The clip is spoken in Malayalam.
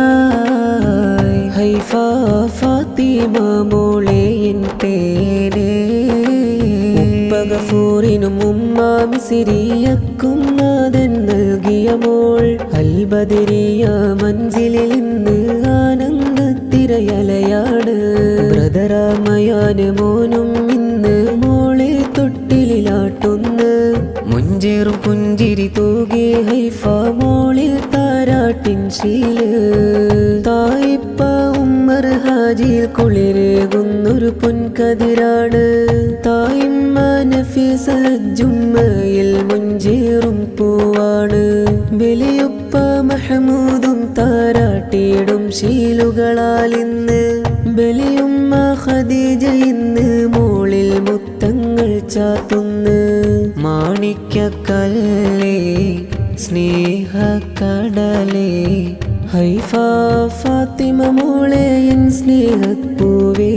മടിയിലായി ഹൈഫ ഫാത്തിമ മോളെ എൻ തേനെ ഉപ്പ ഗഫൂറിനും ഉമ്മ മിസ്രിയക്കും നാഥൻ നൽകിയ മോൾ അൽബദരിയ മഞ്ചിലിൽ ഇന്ന് ആനന്ദത്തിരയലയാണ് ബ്രദറാമയാന് മോനും ഇന്ന് മോളെ തൊട്ടിലാട്ടുന്ന് മുഞ്ചേറും പുഞ്ചിരി തൂകി ഹൈഫ മോളിൽ താരാട്ടിൻ ശീല് തായിപ്പ ഉമ്മർ ഹാജിയിൽ കുളിരേകുന്നൊരു പൊൻകതിരാണ് തായിമ്മ നഫീസ ജുമ്മയിൽ മുഞ്ചേറും പൂവാണ് ബലിയുപ്പ മഹമൂദും താരാട്ടിയിടും ശീലുകളാൽ ഇന്ന് ബലിയുമ്മ ഖദീജ ഇന്ന് മോളിൽ മുത്തങ്ങൾ ചാത്തുന്ന് മാണിക്യക്കല്ലേ സ്നേഹക്കടലേ ഹൈഫ ഫാത്തിമ മോളെ എൻ സ്നേഹപ്പൂവേ.